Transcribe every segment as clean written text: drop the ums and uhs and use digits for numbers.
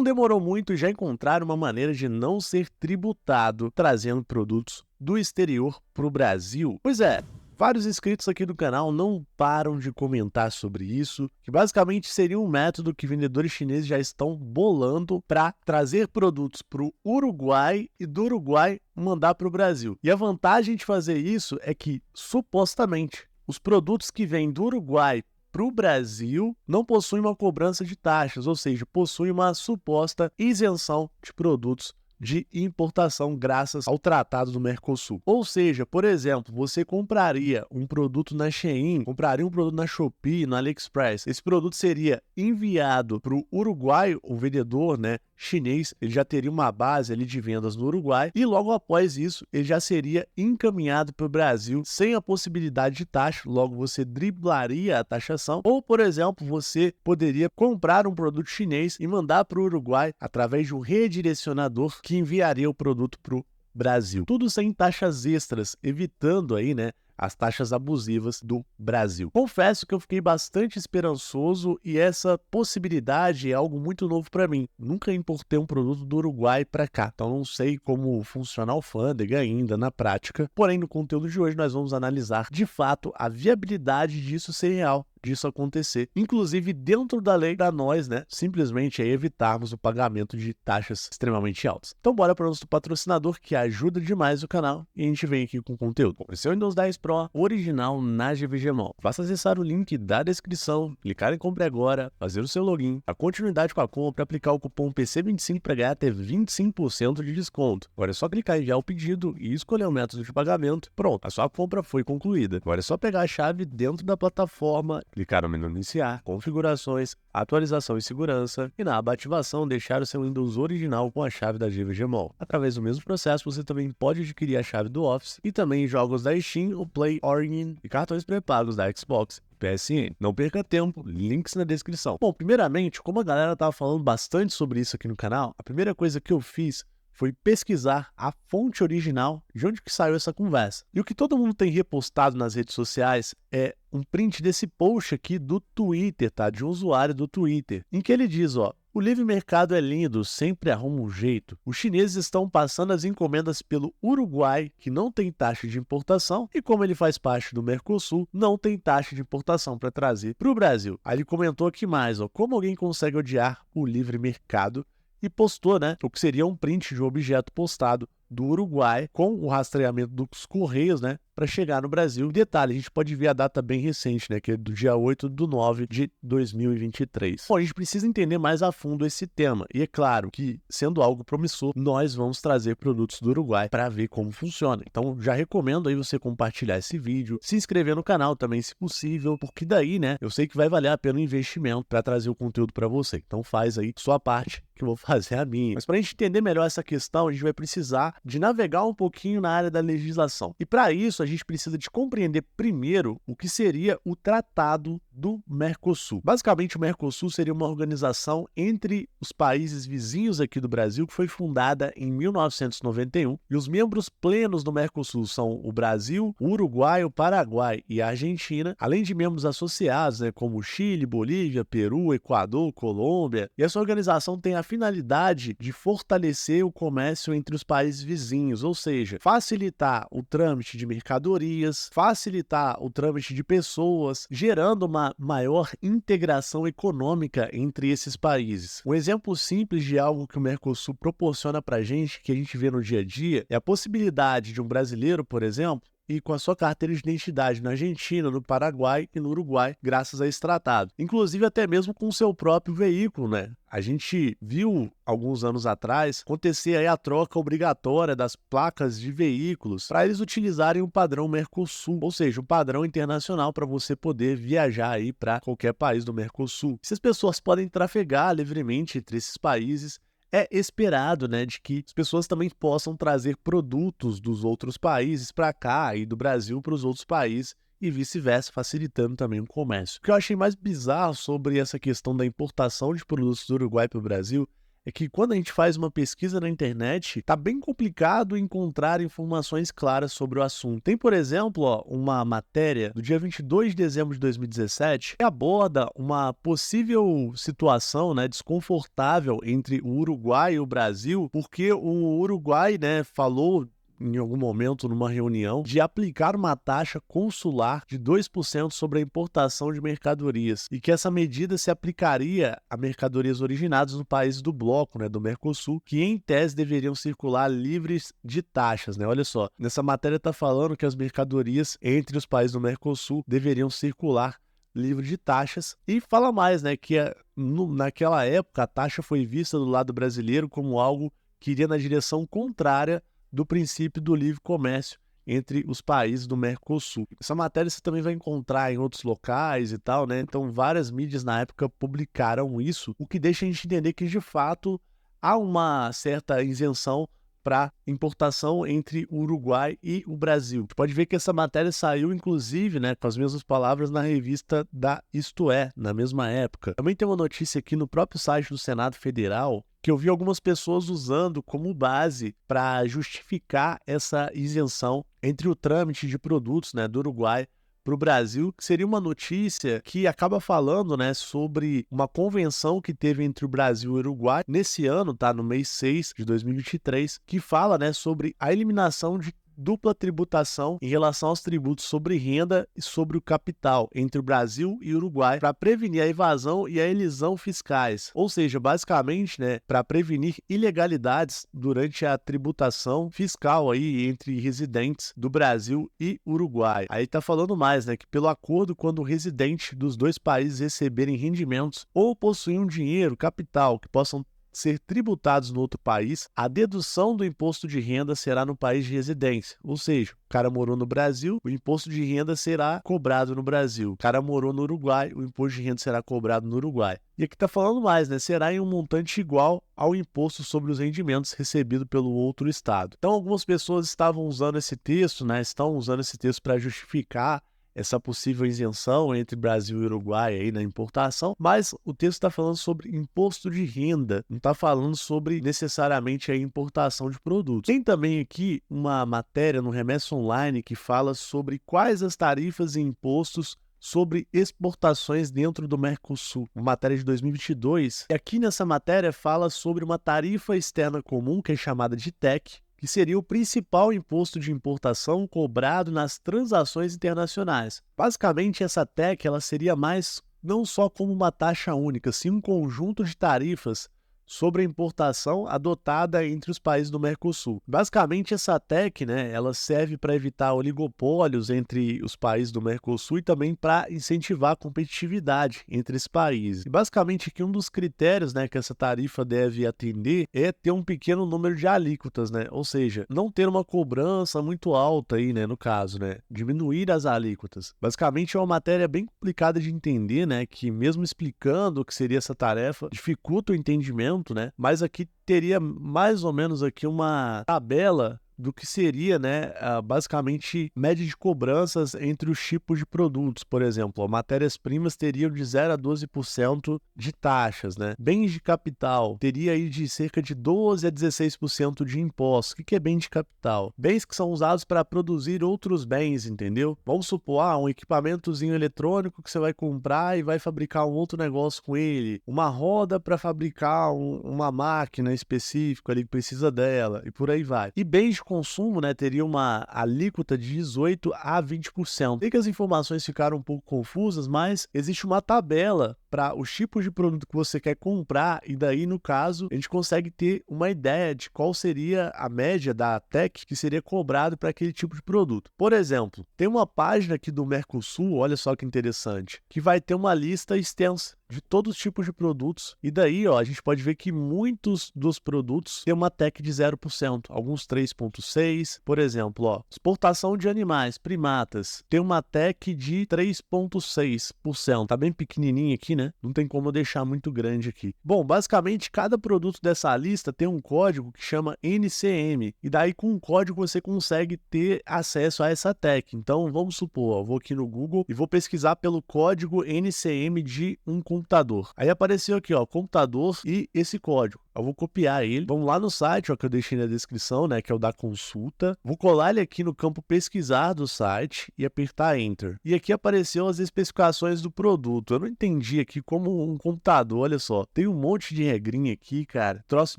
Não demorou muito e já encontraram uma maneira de não ser tributado trazendo produtos do exterior para o Brasil. Pois é, vários inscritos aqui do canal não param de comentar sobre isso, que basicamente seria um método que vendedores chineses já estão bolando para trazer produtos para o Uruguai e do Uruguai mandar para o Brasil. E a vantagem de fazer isso é que, supostamente, os produtos que vêm do Uruguai para o Brasil não possuem uma cobrança de taxas, ou seja, possuem uma suposta isenção de produtos de importação graças ao Tratado do Mercosul. Ou seja, por exemplo, você compraria um produto na Shein, compraria um produto na Shopee, no AliExpress. Esse produto seria enviado para o Uruguai, o vendedor, chinês, ele já teria uma base ali de vendas no Uruguai e logo após isso ele já seria encaminhado para o Brasil sem a possibilidade de taxa, logo você driblaria a taxação. Ou, por exemplo, você poderia comprar um produto chinês e mandar para o Uruguai através de um redirecionador que enviaria o produto para o Brasil. Tudo sem taxas extras, evitando aí, as taxas abusivas do Brasil. Confesso que eu fiquei bastante esperançoso e essa possibilidade é algo muito novo para mim. Nunca importei um produto do Uruguai para cá, então não sei como funciona a alfândega ainda na prática. Porém, no conteúdo de hoje nós vamos analisar de fato a viabilidade disso ser real, disso acontecer, inclusive dentro da lei para nós, simplesmente evitarmos o pagamento de taxas extremamente altas. Então bora para o nosso patrocinador que ajuda demais o canal e a gente vem aqui com conteúdo. Compre seu Windows 10 Pro original na GVG Mall. Basta acessar o link da descrição, clicar em compre agora, fazer o seu login, a continuidade com a compra, aplicar o cupom PC25 para ganhar até 25% de desconto. Agora é só clicar em enviar o pedido e escolher o método de pagamento. Pronto, a sua compra foi concluída. Agora é só pegar a chave dentro da plataforma, clicar no menu iniciar, configurações, atualização e segurança e na aba ativação deixar o seu Windows original com a chave da GVG Mall. Através do mesmo processo você também pode adquirir a chave do Office e também jogos da Steam, o Play, Origin e cartões pré-pagos da Xbox, PSN. Não perca tempo, links na descrição. Bom, primeiramente, como a galera tava falando bastante sobre isso aqui no canal, a primeira coisa que eu fiz foi pesquisar a fonte original de onde que saiu essa conversa. E o que todo mundo tem repostado nas redes sociais é um print desse post aqui do Twitter, tá? De um usuário do Twitter, em que ele diz, o livre mercado é lindo, sempre arruma um jeito. Os chineses estão passando as encomendas pelo Uruguai, que não tem taxa de importação, e como ele faz parte do Mercosul, não tem taxa de importação para trazer para o Brasil. Aí ele comentou aqui mais, como alguém consegue odiar o livre mercado, e postou, o que seria um print de um objeto postado do Uruguai com o rastreamento dos correios, para chegar no Brasil. Detalhe, a gente pode ver a data bem recente, que é do dia 8/9 de 2023. Bom, a gente precisa entender mais a fundo esse tema. E é claro que, sendo algo promissor, nós vamos trazer produtos do Uruguai para ver como funciona. Então, já recomendo aí você compartilhar esse vídeo, se inscrever no canal também, se possível, porque daí, eu sei que vai valer a pena o investimento para trazer o conteúdo para você. Então, faz aí sua parte, que eu vou fazer a minha. Mas para a gente entender melhor essa questão, a gente vai precisar de navegar um pouquinho na área da legislação. E para isso, a gente precisa de compreender primeiro o que seria o Tratado do Mercosul. Basicamente, o Mercosul seria uma organização entre os países vizinhos aqui do Brasil que foi fundada em 1991 e os membros plenos do Mercosul são o Brasil, o Uruguai, o Paraguai e a Argentina, além de membros associados, como Chile, Bolívia, Peru, Equador, Colômbia. E essa organização tem a finalidade de fortalecer o comércio entre os países vizinhos, ou seja, facilitar o trâmite de mercadorias, facilitar o trâmite de pessoas, gerando uma maior integração econômica entre esses países. Um exemplo simples de algo que o Mercosul proporciona para a gente, que a gente vê no dia a dia, é a possibilidade de um brasileiro, por exemplo, e com a sua carteira de identidade na Argentina, no Paraguai e no Uruguai, graças a esse tratado. Inclusive até mesmo com o seu próprio veículo, A gente viu, alguns anos atrás, acontecer aí a troca obrigatória das placas de veículos para eles utilizarem o padrão Mercosul, ou seja, o padrão internacional para você poder viajar aí para qualquer país do Mercosul. Essas pessoas podem trafegar livremente entre esses países. É esperado, de que as pessoas também possam trazer produtos dos outros países para cá e do Brasil para os outros países e vice-versa, facilitando também o comércio. O que eu achei mais bizarro sobre essa questão da importação de produtos do Uruguai para o Brasil é que quando a gente faz uma pesquisa na internet, tá bem complicado encontrar informações claras sobre o assunto. Tem, por exemplo, uma matéria do dia 22 de dezembro de 2017 que aborda uma possível situação, né, desconfortável entre o Uruguai e o Brasil, porque o Uruguai, né, falou em algum momento numa reunião, de aplicar uma taxa consular de 2% sobre a importação de mercadorias, e que essa medida se aplicaria a mercadorias originadas no país do bloco, né, do Mercosul, que em tese deveriam circular livres de taxas, né? Olha só, nessa matéria está falando que as mercadorias entre os países do Mercosul deveriam circular livre de taxas, e fala mais, né, que naquela época a taxa foi vista do lado brasileiro como algo que iria na direção contrária do princípio do livre comércio entre os países do Mercosul. Essa matéria você também vai encontrar em outros locais e tal, né? Então, várias mídias na época publicaram isso, o que deixa a gente entender que, de fato, há uma certa isenção para importação entre o Uruguai e o Brasil. A gente pode ver que essa matéria saiu, inclusive, né, com as mesmas palavras na revista da Isto É, na mesma época. Também tem uma notícia aqui no próprio site do Senado Federal que eu vi algumas pessoas usando como base para justificar essa isenção entre o trâmite de produtos, né, do Uruguai para o Brasil, que seria uma notícia que acaba falando, né, sobre uma convenção que teve entre o Brasil e o Uruguai nesse ano, tá, no mês 6 de 2023, que fala, né, sobre a eliminação de dupla tributação em relação aos tributos sobre renda e sobre o capital entre o Brasil e o Uruguai para prevenir a evasão e a elisão fiscais. Ou seja, basicamente, né, para prevenir ilegalidades durante a tributação fiscal aí entre residentes do Brasil e Uruguai. Aí tá falando mais, né, que pelo acordo, quando o residente dos dois países receberem rendimentos ou possuir um dinheiro, capital, que possam ser tributados no outro país, a dedução do imposto de renda será no país de residência. Ou seja, o cara morou no Brasil, o imposto de renda será cobrado no Brasil. O cara morou no Uruguai, o imposto de renda será cobrado no Uruguai. E aqui está falando mais, né? Será em um montante igual ao imposto sobre os rendimentos recebido pelo outro estado. Então, algumas pessoas estavam usando esse texto, né? Estão usando esse texto para justificar essa possível isenção entre Brasil e Uruguai aí na importação, mas o texto está falando sobre imposto de renda, não está falando sobre necessariamente a importação de produtos. Tem também aqui uma matéria no Remessa Online que fala sobre quais as tarifas e impostos sobre exportações dentro do Mercosul, uma matéria de 2022, e aqui nessa matéria fala sobre uma tarifa externa comum, que é chamada de TEC, que seria o principal imposto de importação cobrado nas transações internacionais. Basicamente, essa TEC ela seria mais não só como uma taxa única, sim um conjunto de tarifas sobre a importação adotada entre os países do Mercosul. Basicamente, essa TEC, né, ela serve para evitar oligopólios entre os países do Mercosul e também para incentivar a competitividade entre esses países. E basicamente, aqui um dos critérios, né, que essa tarifa deve atender é ter um pequeno número de alíquotas, né? Ou seja, não ter uma cobrança muito alta aí, né, no caso, né? Diminuir as alíquotas. Basicamente, é uma matéria bem complicada de entender, né, que mesmo explicando o que seria essa tarefa, dificulta o entendimento, né? Mas aqui teria mais ou menos aqui uma tabela do que seria, né, basicamente média de cobranças entre os tipos de produtos. Por exemplo, matérias-primas teriam de 0 a 12% de taxas, né? Bens de capital teria aí de cerca de 12 a 16% de impostos. O que é bem de capital? Bens que são usados para produzir outros bens, entendeu? Vamos supor, um equipamentozinho eletrônico que você vai comprar e vai fabricar um outro negócio com ele. Uma roda para fabricar uma máquina específica ali que precisa dela e por aí vai. E bens de consumo, né, teria uma alíquota de 18 a 20%. Sei que as informações ficaram um pouco confusas, mas existe uma tabela para os tipos de produto que você quer comprar e daí, no caso, a gente consegue ter uma ideia de qual seria a média da TEC que seria cobrado para aquele tipo de produto. Por exemplo, tem uma página aqui do Mercosul, olha só que interessante, que vai ter uma lista extensa de todos os tipos de produtos. E daí, a gente pode ver que muitos dos produtos têm uma TEC de 0%, alguns 3,6%. Por exemplo, exportação de animais, primatas, tem uma TEC de 3,6%. Tá bem pequenininha aqui, né? né? Não tem como eu deixar muito grande aqui. Bom, basicamente, cada produto dessa lista tem um código que chama NCM, e daí com o código você consegue ter acesso a essa tag. Então, vamos supor, eu vou aqui no Google e vou pesquisar pelo código NCM de um computador. Aí apareceu aqui, ó, computador e esse código. Eu vou copiar ele, vamos lá no site, ó, que eu deixei na descrição, né, que é o da consulta. Vou colar ele aqui no campo pesquisar do site e apertar Enter. E aqui apareceu as especificações do produto. Eu não entendi aqui como um computador, olha só. Tem um monte de regrinha aqui, cara, troço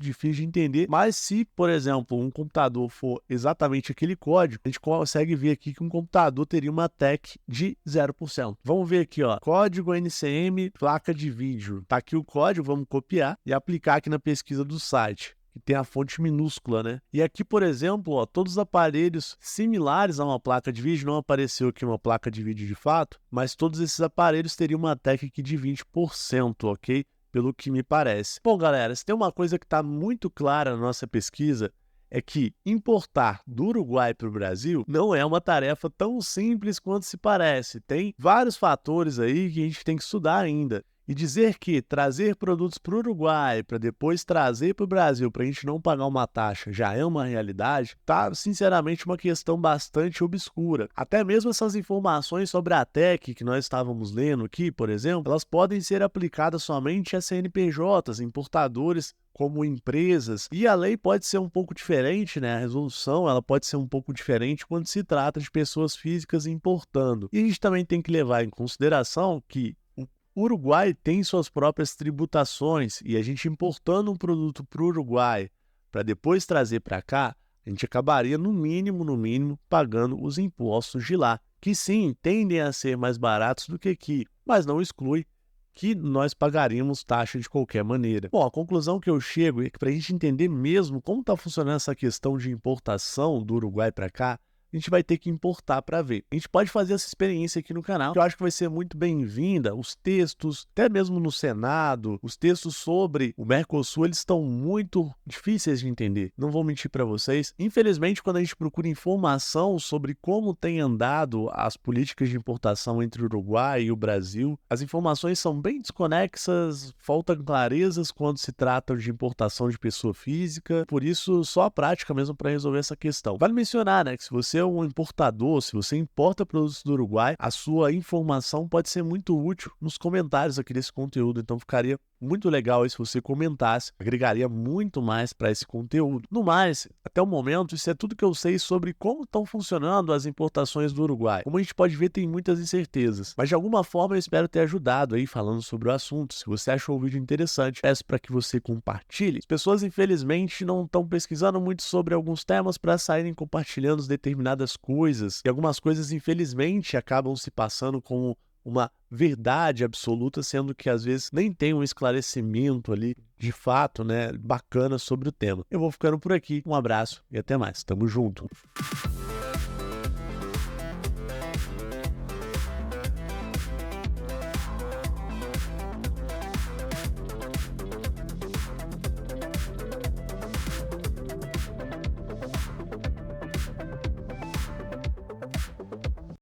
difícil de entender. Mas se, por exemplo, um computador for exatamente aquele código, a gente consegue ver aqui que um computador teria uma tag de 0%. Vamos ver aqui, ó, código NCM, placa de vídeo. Tá aqui o código, vamos copiar e aplicar aqui na pesquisa do site, que tem a fonte minúscula, né? E aqui, por exemplo, ó, todos os aparelhos similares a uma placa de vídeo, não apareceu aqui uma placa de vídeo de fato, mas todos esses aparelhos teriam uma tag aqui de 20%, ok? Pelo que me parece. Bom, galera, se tem uma coisa que está muito clara na nossa pesquisa, é que importar do Uruguai para o Brasil não é uma tarefa tão simples quanto se parece. Tem vários fatores aí que a gente tem que estudar ainda. E dizer que trazer produtos para o Uruguai para depois trazer para o Brasil para a gente não pagar uma taxa já é uma realidade, tá sinceramente uma questão bastante obscura. Até mesmo essas informações sobre a TEC que nós estávamos lendo aqui, por exemplo, elas podem ser aplicadas somente a CNPJs, importadores como empresas, e a lei pode ser um pouco diferente, né? A resolução ela pode ser um pouco diferente quando se trata de pessoas físicas importando. E a gente também tem que levar em consideração que o Uruguai tem suas próprias tributações e a gente importando um produto para o Uruguai para depois trazer para cá, a gente acabaria no mínimo, pagando os impostos de lá, que sim, tendem a ser mais baratos do que aqui, mas não exclui que nós pagaríamos taxa de qualquer maneira. Bom, a conclusão que eu chego é que para a gente entender mesmo como está funcionando essa questão de importação do Uruguai para cá, a gente vai ter que importar para ver. A gente pode fazer essa experiência aqui no canal, que eu acho que vai ser muito bem-vinda. Os textos, até mesmo no Senado, os textos sobre o Mercosul, eles estão muito difíceis de entender. Não vou mentir para vocês. Infelizmente, quando a gente procura informação sobre como tem andado as políticas de importação entre o Uruguai e o Brasil, as informações são bem desconexas, faltam clarezas quando se trata de importação de pessoa física. Por isso, só a prática mesmo para resolver essa questão. Vale mencionar, né, que se você um importador, se você importa produtos do Uruguai, a sua informação pode ser muito útil nos comentários aqui desse conteúdo, então ficaria muito legal aí se você comentasse, agregaria muito mais para esse conteúdo. No mais, até o momento, isso é tudo que eu sei sobre como estão funcionando as importações do Uruguai. Como a gente pode ver, tem muitas incertezas, mas de alguma forma eu espero ter ajudado aí falando sobre o assunto. Se você achou o vídeo interessante, peço para que você compartilhe. As pessoas, infelizmente, não estão pesquisando muito sobre alguns temas para saírem compartilhando determinadas coisas, e algumas coisas, infelizmente, acabam se passando como uma verdade absoluta, sendo que às vezes nem tem um esclarecimento ali de fato, né, bacana sobre o tema. Eu vou ficando por aqui, um abraço e até mais, tamo junto!